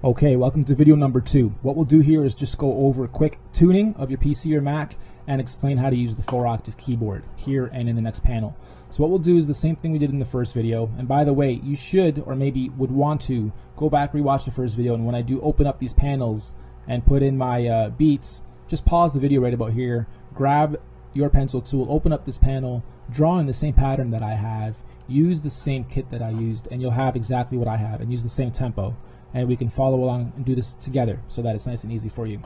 Okay, welcome to video number 2. What we'll do here is just go over a quick tuning of your PC or Mac and explain how to use the 4-octave keyboard here and in the next panel. So what we'll do is the same thing we did in the first video. And by the way, you should, or maybe would want to, go back, rewatch the first video, and when I do open up these panels and put in my beats, just pause the video right about here, grab your pencil tool, open up this panel, draw in the same pattern that I have, use the same kit that I used, and you'll have exactly what I have, and use the same tempo. And we can follow along and do this together so that it's nice and easy for you.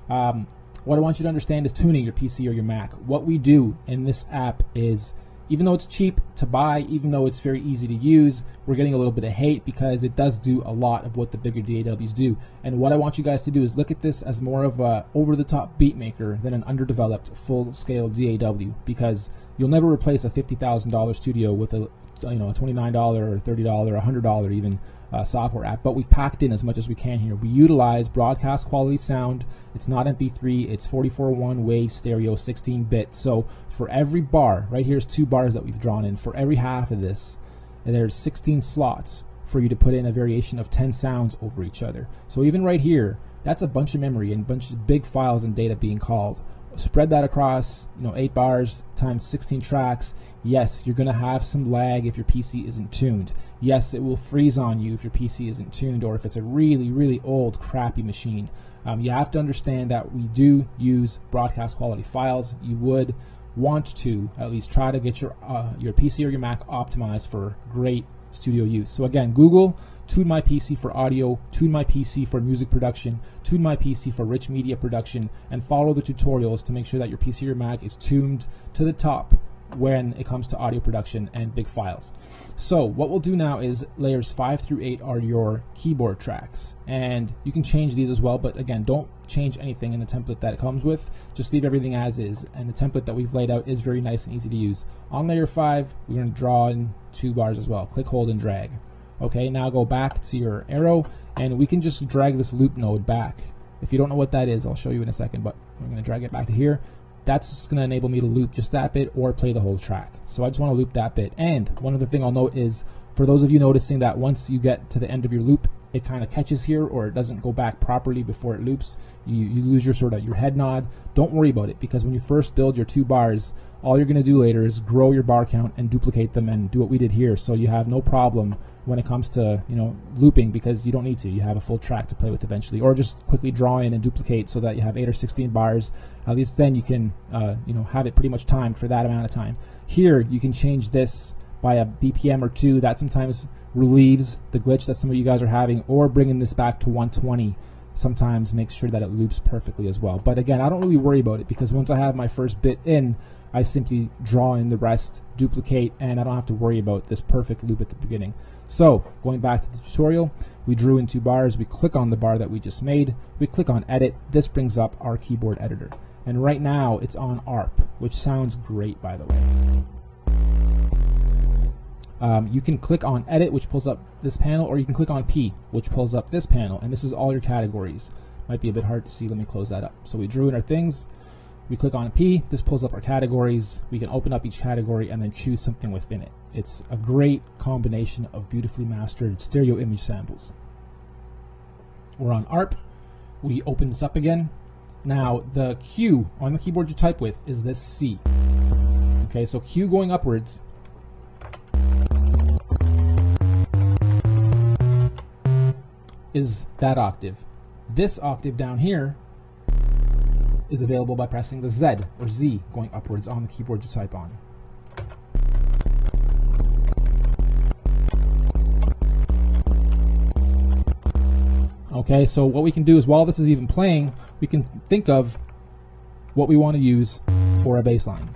What I want you to understand is tuning your PC or your Mac. What we do in this app is, even though it's cheap to buy, even though it's very easy to use, we're getting a little bit of hate because it does do a lot of what the bigger DAWs do. And what I want you guys to do is look at this as more of a over-the-top beat maker than an underdeveloped full-scale DAW, because you'll never replace a $50,000 studio with a a $29 or $30 or $100 even software app. But we've packed in as much as we can here. We utilize broadcast quality sound. It's not MP3, it's 44.1 wave stereo 16-bit. So for every bar, right here's 2 bars that we've drawn in, for every half of this, and there's 16 slots for you to put in a variation of 10 sounds over each other. So even right here, that's a bunch of memory and a bunch of big files and data being called. Spread that across 8 bars times 16 tracks. Yes, you're gonna have some lag if your PC isn't tuned. Yes, it will freeze on you if your PC isn't tuned, or if it's a really old crappy machine. You have to understand that we do use broadcast quality files. You would want to at least try to get your PC or your Mac optimized for great studio use. So again, Google tune my PC for audio, tune my PC for music production, tune my PC for rich media production, and follow the tutorials to make sure that your PC or your Mac is tuned to the top when it comes to audio production and big files. So what we'll do now is layers 5 through 8 are your keyboard tracks, and you can change these as well, but again, don't change anything in the template that it comes with. Just leave everything as is, and the template that we've laid out is very nice and easy to use. On layer 5, we're going to draw in 2 bars as well. Click, hold, and drag. Okay, now go back to your arrow, and we can just drag this loop node back. If you don't know what that is, I'll show you in a second, but I'm going to drag it back to here. That's just going to enable me to loop just that bit or play the whole track. So I just want to loop that bit. And one other thing I'll note is, for those of you noticing that once you get to the end of your loop, it kind of catches here, or it doesn't go back properly before it loops, you lose your head nod. Don't worry about it, because when you first build your 2 bars, all you're going to do later is grow your bar count and duplicate them and do what we did here, so you have no problem when it comes to looping, because you don't need to. You have a full track to play with eventually, or just quickly draw in and duplicate so that you have 8 or 16 bars. At least then you can have it pretty much timed for that amount of time. Here you can change this by a BPM or 2. That sometimes relieves the glitch that some of you guys are having, or bringing this back to 120 sometimes makes sure that it loops perfectly as well. But again, I don't really worry about it, because once I have my first bit in, I simply draw in the rest, duplicate, and I don't have to worry about this perfect loop at the beginning. So going back to the tutorial, we drew in 2 bars, we click on the bar that we just made, we click on edit. This brings up our keyboard editor, and right now it's on ARP, which sounds great, by the way. You can click on edit, which pulls up this panel, or you can click on P, which pulls up this panel, and this is all your categories. Might be a bit hard to see. Let me close that up. So we drew in our things, we click on P, this pulls up our categories. We can open up each category and then choose something within it. It's a great combination of beautifully mastered stereo image samples. We're on ARP. We open this up again. Now the Q on the keyboard you type with is this C. Okay, so Q going upwards is that octave. This octave down here is available by pressing the Z or Z going upwards on the keyboard you type on. Okay, so what we can do is, while this is even playing, we can think of what we want to use for a bass line.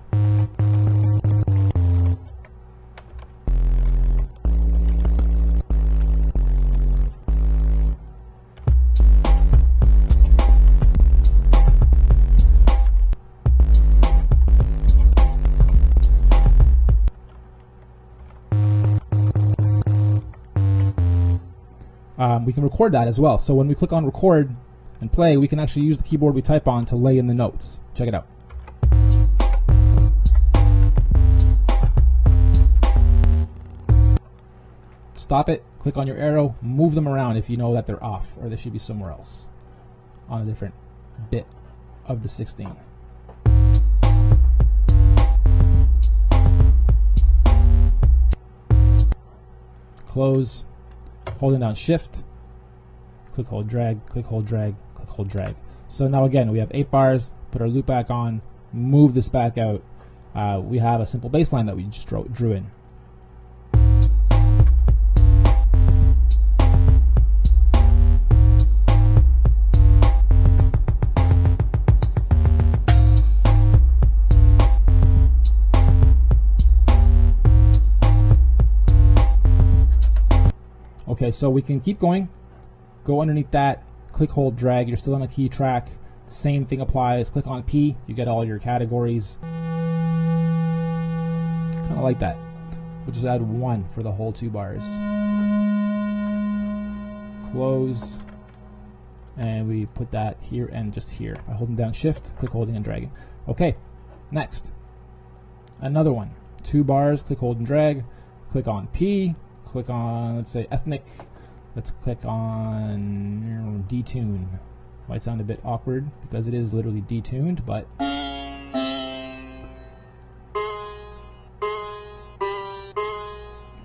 We can record that as well. So when we click on record and play, we can actually use the keyboard we type on to lay in the notes. Check it out. stop it, click on your arrow, move them around if you know that they're off or they should be somewhere else on a different bit of the 16. Close, holding down shift, click, hold, drag, click, hold, drag, click, hold, drag. So now again, we have 8 bars, put our loop back on, move this back out. We have a simple bass line that we just drew in. Okay, so we can keep going, go underneath that, click, hold, drag, you're still on a key track. Same thing applies, click on P, you get all your categories. Kind of like that. We'll just add 1 for the whole 2 bars. Close, and we put that here and just here by holding down shift, click, holding, and dragging. Okay, next. Another one, 2 bars, click, hold, and drag, click on P, click on, let's say, ethnic. Let's click on detune. Might sound a bit awkward because it is literally detuned, but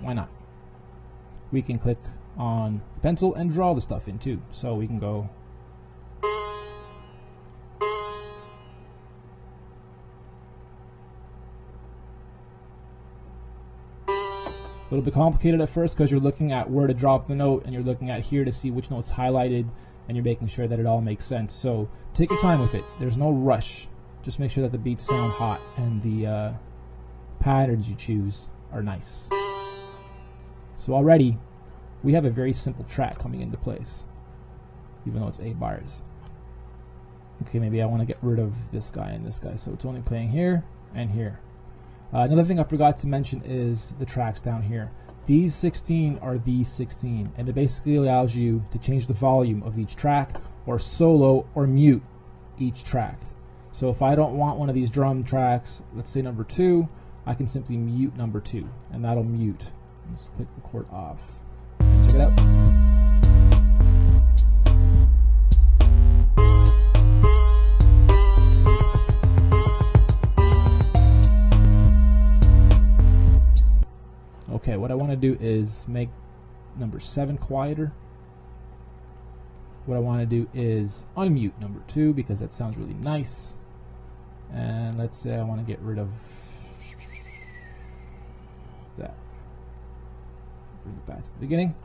why not? We can click on the pencil and draw the stuff in too. So we can go a little bit complicated at first because you're looking at where to drop the note and you're looking at here to see which note's highlighted and you're making sure that it all makes sense. So take your time with it. There's no rush. Just make sure that the beats sound hot and the patterns you choose are nice. So already we have a very simple track coming into place, even though it's 8 bars. Okay, maybe I want to get rid of this guy and this guy, so it's only playing here and here. Another thing I forgot to mention is the tracks down here. These 16 are these 16, and it basically allows you to change the volume of each track or solo or mute each track. So if I don't want one of these drum tracks, let's say number 2, I can simply mute number 2, and that'll mute. Let's click record off. Check it out. Okay, what I want to do is make number 7 quieter. What I want to do is unmute number 2 because that sounds really nice. And let's say I want to get rid of that. Bring it back to the beginning.